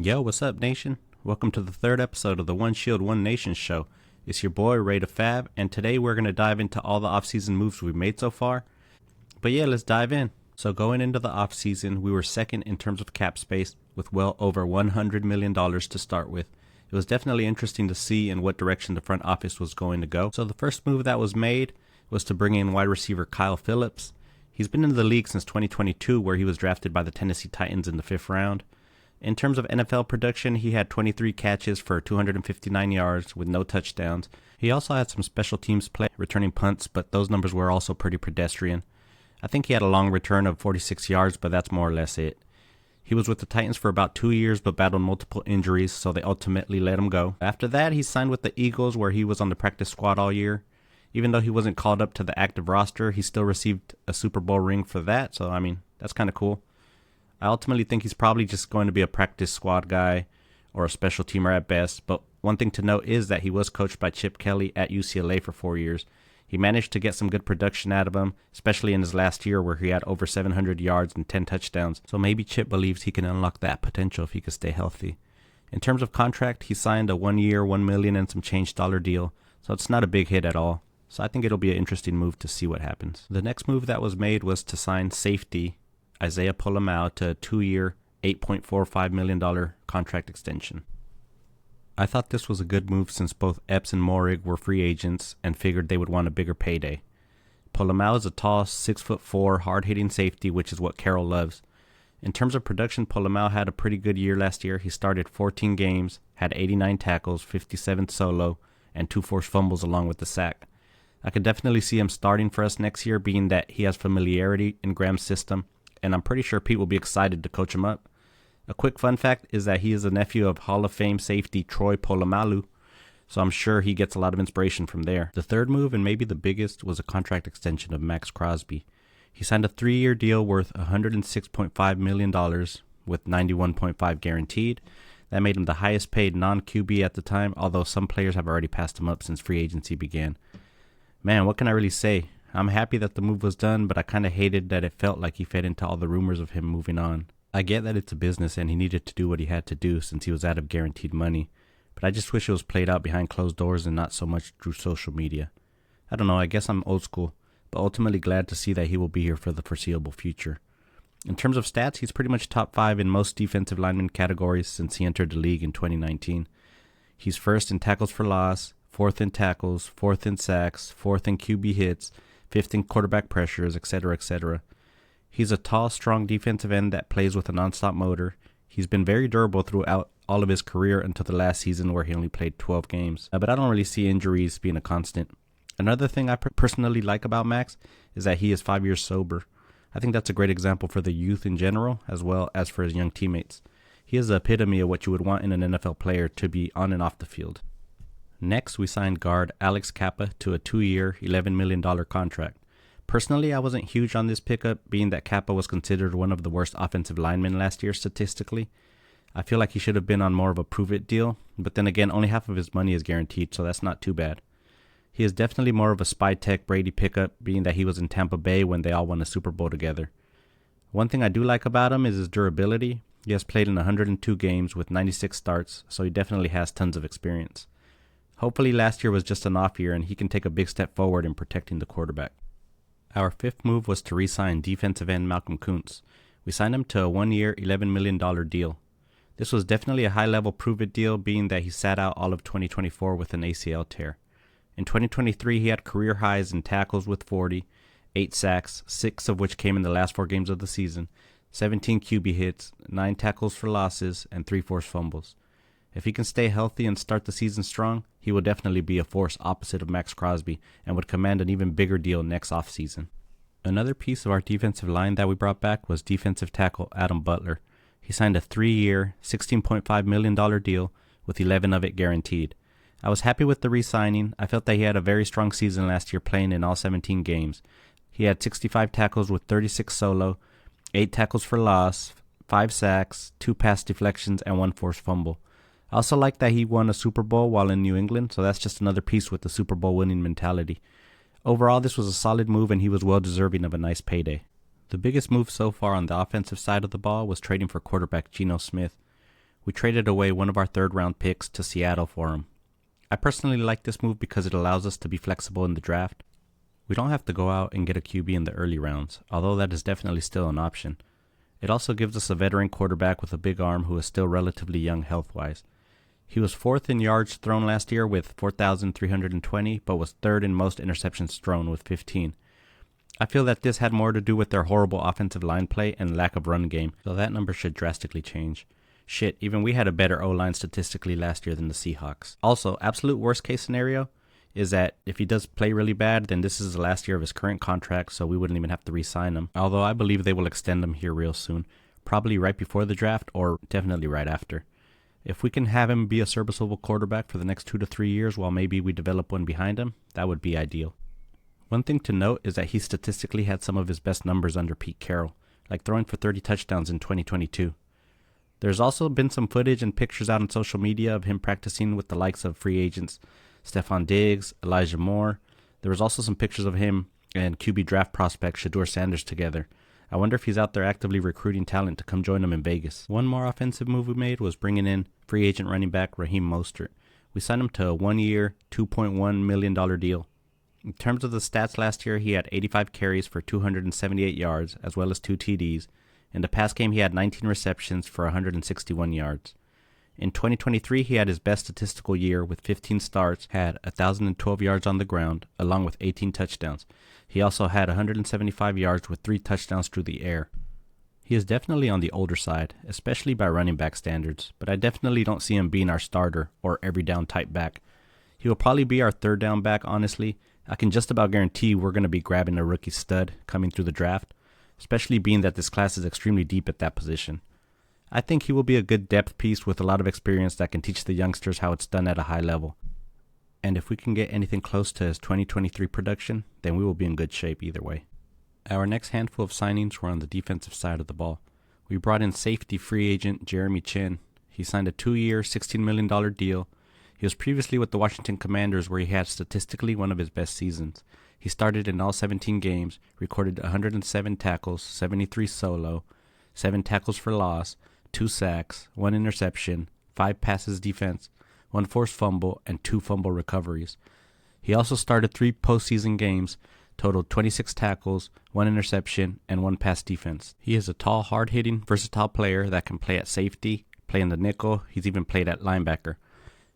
Yo, what's up, nation? Welcome to the third episode of the One Shield, One Nation show. It's your boy, Ray to Fab, and today we're going to dive into all the offseason moves we've made so far. But yeah, let's dive in. So going into the offseason, we were second in terms of cap space with well over $100 million to start with. It was definitely interesting to see in what direction the front office was going to go. So the first move that was made was to bring in wide receiver Kyle Phillips. He's been in the league since 2022, where he was drafted by the Tennessee Titans in the 5th round. In terms of NFL production, he had 23 catches for 259 yards with no touchdowns. He also had some special teams play, returning punts, but those numbers were also pretty pedestrian. I think he had a long return of 46 yards, but that's more or less it. He was with the Titans for about 2 years, but battled multiple injuries, so they ultimately let him go. After that, he signed with the Eagles, where he was on the practice squad all year. Even though he wasn't called up to the active roster, he still received a Super Bowl ring for that, so that's kind of cool. I ultimately think he's probably just going to be a practice squad guy or a special teamer at best, but one thing to note is that he was coached by Chip Kelly at UCLA for 4 years. He managed to get some good production out of him, especially in his last year where he had over 700 yards and 10 touchdowns, so maybe Chip believes he can unlock that potential if he could stay healthy. In terms of contract, he signed a 1 year, $1 million and some change dollar deal, so it's not a big hit at all. So I think it'll be an interesting move to see what happens. The next move that was made was to sign safety Isaiah Pola-Mao to a 2-year, $8.45 million contract extension. I thought this was a good move since both Epps and Moehrig were free agents and figured they would want a bigger payday. Pola-Mao is a tall, 6'4", hard-hitting safety, which is what Carroll loves. In terms of production, Pola-Mao had a pretty good year last year. He started 14 games, had 89 tackles, 57 solo, and 2 forced fumbles along with the sack. I could definitely see him starting for us next year, being that he has familiarity in Graham's system, and I'm pretty sure Pete will be excited to coach him up. A quick fun fact is that he is a nephew of Hall of Fame safety Troy Polamalu, so I'm sure he gets a lot of inspiration from there. The third move, and maybe the biggest, was a contract extension of Max Crosby. He signed a 3-year deal worth $106.5 million with $91.5 guaranteed. That made him the highest paid non-QB at the time, although some players have already passed him up since free agency began. Man, what can I really say? I'm happy that the move was done, but I kind of hated that it felt like he fed into all the rumors of him moving on. I get that it's a business and he needed to do what he had to do since he was out of guaranteed money, but I just wish it was played out behind closed doors and not so much through social media. I don't know, I guess I'm old school, but ultimately glad to see that he will be here for the foreseeable future. In terms of stats, he's pretty much top 5 in most defensive lineman categories since he entered the league in 2019. He's first in tackles for loss, 4th in tackles, 4th in sacks, 4th in QB hits, 5th in quarterback pressures, etc., etc. He's a tall, strong defensive end that plays with a non-stop motor. He's been very durable throughout all of his career until the last season where he only played 12 games. But I don't really see injuries being a constant. Another thing I personally like about Max is that he is 5 years sober. I think that's a great example for the youth in general, as well as for his young teammates. He is the epitome of what you would want in an NFL player to be on and off the field. Next, we signed guard Alex Kappa to a 2-year, $11 million contract. Personally, I wasn't huge on this pickup, being that Kappa was considered one of the worst offensive linemen last year statistically. I feel like he should have been on more of a prove-it deal, but then again, only half of his money is guaranteed, so that's not too bad. He is definitely more of a Spy Tech Brady pickup, being that he was in Tampa Bay when they all won a Super Bowl together. One thing I do like about him is his durability. He has played in 102 games with 96 starts, so he definitely has tons of experience. Hopefully last year was just an off year and he can take a big step forward in protecting the quarterback. Our 5th move was to re-sign defensive end Malcolm Kuntz. We signed him to a 1-year, $11 million deal. This was definitely a high-level prove-it deal, being that he sat out all of 2024 with an ACL tear. In 2023, he had career highs in tackles with 40, 8 sacks, 6 of which came in the last 4 games of the season, 17 QB hits, 9 tackles for losses, and 3 forced fumbles. If he can stay healthy and start the season strong, he will definitely be a force opposite of Max Crosby and would command an even bigger deal next offseason. Another piece of our defensive line that we brought back was defensive tackle Adam Butler. He signed a 3-year, $16.5 million deal with 11 of it guaranteed. I was happy with the re-signing. I felt that he had a very strong season last year playing in all 17 games. He had 65 tackles with 36 solo, 8 tackles for loss, 5 sacks, 2 pass deflections, and 1 forced fumble. I also like that he won a Super Bowl while in New England, so that's just another piece with the Super Bowl winning mentality. Overall, this was a solid move and he was well deserving of a nice payday. The biggest move so far on the offensive side of the ball was trading for quarterback Geno Smith. We traded away one of our third-round picks to Seattle for him. I personally like this move because it allows us to be flexible in the draft. We don't have to go out and get a QB in the early rounds, although that is definitely still an option. It also gives us a veteran quarterback with a big arm who is still relatively young health-wise. He was 4th in yards thrown last year with 4,320, but was 3rd in most interceptions thrown with 15. I feel that this had more to do with their horrible offensive line play and lack of run game, so that number should drastically change. Shit, even we had a better O-line statistically last year than the Seahawks. Also, absolute worst case scenario is that if he does play really bad, then this is the last year of his current contract, so we wouldn't even have to re-sign him. Although I believe they will extend him here real soon, probably right before the draft or definitely right after. If we can have him be a serviceable quarterback for the next 2 to 3 years while maybe we develop one behind him, that would be ideal. One thing to note is that he statistically had some of his best numbers under Pete Carroll, like throwing for 30 touchdowns in 2022. There's also been some footage and pictures out on social media of him practicing with the likes of free agents Stephon Diggs, Elijah Moore. There was also some pictures of him and QB draft prospect Shedeur Sanders together. I wonder if he's out there actively recruiting talent to come join him in Vegas. One more offensive move we made was bringing in free agent running back Raheem Mostert. We signed him to a 1-year, $2.1 million deal. In terms of the stats last year, he had 85 carries for 278 yards, as well as 2 TDs. In the past game, he had 19 receptions for 161 yards. In 2023, he had his best statistical year with 15 starts, had 1,012 yards on the ground, along with 18 touchdowns. He also had 175 yards with 3 touchdowns through the air. He is definitely on the older side, especially by running back standards, but I definitely don't see him being our starter or every down type back. He will probably be our third down back, honestly. I can just about guarantee we're going to be grabbing a rookie stud coming through the draft, especially being that this class is extremely deep at that position. I think he will be a good depth piece with a lot of experience that can teach the youngsters how it's done at a high level. And if we can get anything close to his 2023 production, then we will be in good shape either way. Our next handful of signings were on the defensive side of the ball. We brought in safety free agent Jeremy Chinn. He signed a 2-year, $16 million deal. He was previously with the Washington Commanders, where he had statistically one of his best seasons. He started in all 17 games, recorded 107 tackles, 73 solo, 7 tackles for loss, 2 sacks, 1 interception, 5 passes defense, 1 forced fumble, and 2 fumble recoveries. He also started 3 postseason games, totaled 26 tackles, 1 interception, and 1 pass defense. He is a tall, hard-hitting, versatile player that can play at safety, play in the nickel. He's even played at linebacker.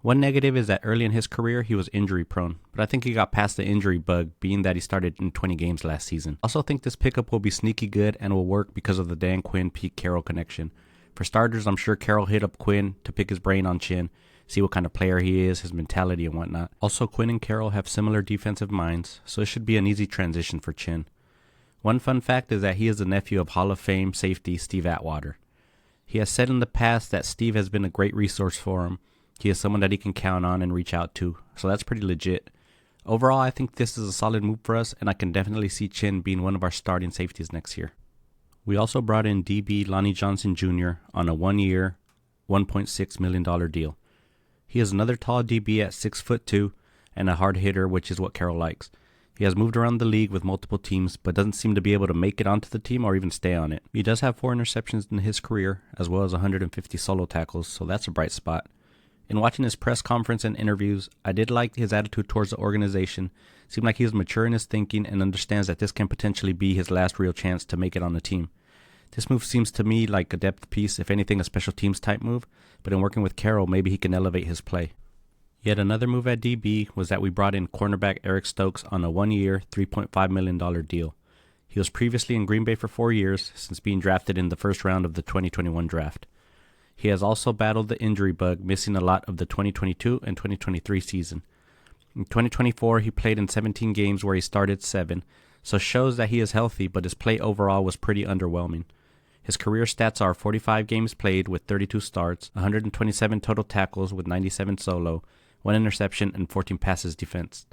One negative is that early in his career, he was injury-prone, but I think he got past the injury bug, being that he started in 20 games last season. I also think this pickup will be sneaky good and will work because of the Dan Quinn-Pete Carroll connection. For starters, I'm sure Carroll hit up Quinn to pick his brain on Chinn, see what kind of player he is, his mentality and whatnot. Also, Quinn and Carroll have similar defensive minds, so it should be an easy transition for Chinn. One fun fact is that he is the nephew of Hall of Fame safety Steve Atwater. He has said in the past that Steve has been a great resource for him. He is someone that he can count on and reach out to, so that's pretty legit. Overall, I think this is a solid move for us, and I can definitely see Chinn being one of our starting safeties next year. We also brought in DB Lonnie Johnson Jr. on a 1-year, $1.6 million deal. He is another tall DB at 6'2" and a hard hitter, which is what Carroll likes. He has moved around the league with multiple teams, but doesn't seem to be able to make it onto the team or even stay on it. He does have 4 interceptions in his career, as well as 150 solo tackles, so that's a bright spot. In watching his press conference and interviews, I did like his attitude towards the organization. Seemed like he was mature in his thinking and understands that this can potentially be his last real chance to make it on the team. This move seems to me like a depth piece, if anything a special teams type move, but in working with Carroll, maybe he can elevate his play. Yet another move at DB was that we brought in cornerback Eric Stokes on a 1-year, $3.5 million deal. He was previously in Green Bay for 4 years, since being drafted in the first round of the 2021 draft. He has also battled the injury bug, missing a lot of the 2022 and 2023 season. In 2024, he played in 17 games where he started 7, so shows that he is healthy, but his play overall was pretty underwhelming. His career stats are 45 games played with 32 starts, 127 total tackles with 97 solo, 1 interception, and 14 passes defense.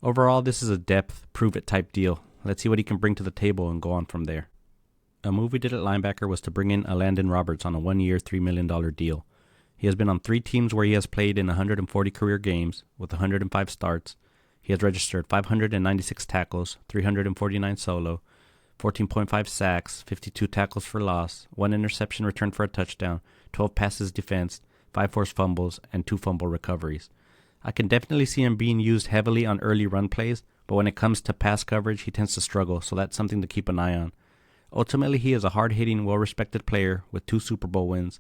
Overall, this is a depth, prove-it type deal. Let's see what he can bring to the table and go on from there. A move we did at linebacker was to bring in Landon Roberts on a 1-year, $3 million deal. He has been on 3 teams where he has played in 140 career games with 105 starts. He has registered 596 tackles, 349 solo, 14.5 sacks, 52 tackles for loss, 1 interception returned for a touchdown, 12 passes defensed, 5 forced fumbles, and 2 fumble recoveries. I can definitely see him being used heavily on early run plays, but when it comes to pass coverage, he tends to struggle, so that's something to keep an eye on. Ultimately, he is a hard-hitting, well-respected player with 2 Super Bowl wins.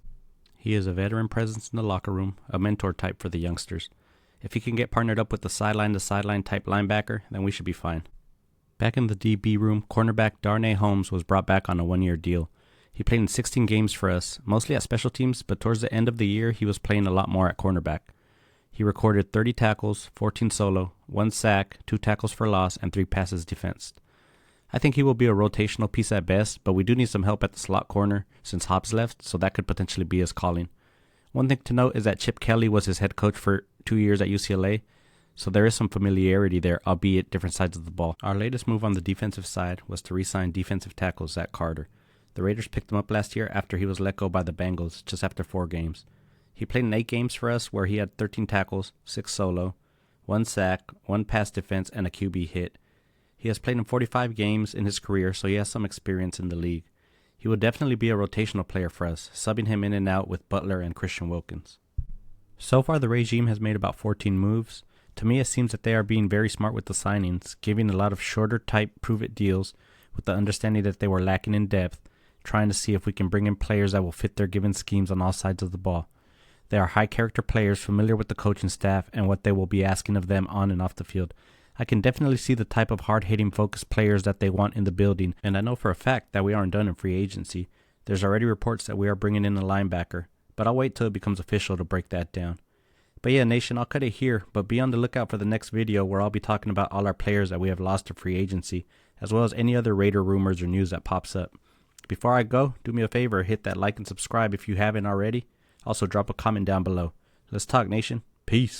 He is a veteran presence in the locker room, a mentor type for the youngsters. If he can get partnered up with the sideline-to-sideline type linebacker, then we should be fine. Back in the DB room, cornerback Darnay Holmes was brought back on a 1-year deal. He played in 16 games for us, mostly at special teams, but towards the end of the year, he was playing a lot more at cornerback. He recorded 30 tackles, 14 solo, 1 sack, 2 tackles for loss, and 3 passes defensed. I think he will be a rotational piece at best, but we do need some help at the slot corner since Hobbs left, so that could potentially be his calling. One thing to note is that Chip Kelly was his head coach for 2 years at UCLA, so there is some familiarity there, albeit different sides of the ball. Our latest move on the defensive side was to re-sign defensive tackle Zach Carter. The Raiders picked him up last year after he was let go by the Bengals just after 4 games. He played in 8 games for us where he had 13 tackles, 6 solo, 1 sack, 1 pass defense, and a QB hit. He has played in 45 games in his career, so he has some experience in the league. He will definitely be a rotational player for us, subbing him in and out with Butler and Christian Wilkins. So far, the regime has made about 14 moves. To me, it seems that they are being very smart with the signings, giving a lot of shorter type prove-it deals with the understanding that they were lacking in depth, trying to see if we can bring in players that will fit their given schemes on all sides of the ball. They are high-character players familiar with the coaching staff and what they will be asking of them on and off the field. I can definitely see the type of hard-hitting focused players that they want in the building, and I know for a fact that we aren't done in free agency. There's already reports that we are bringing in a linebacker, but I'll wait till it becomes official to break that down. But yeah, Nation, I'll cut it here, but be on the lookout for the next video where I'll be talking about all our players that we have lost to free agency, as well as any other Raider rumors or news that pops up. Before I go, do me a favor, hit that like and subscribe if you haven't already. Also, drop a comment down below. Let's talk, Nation. Peace.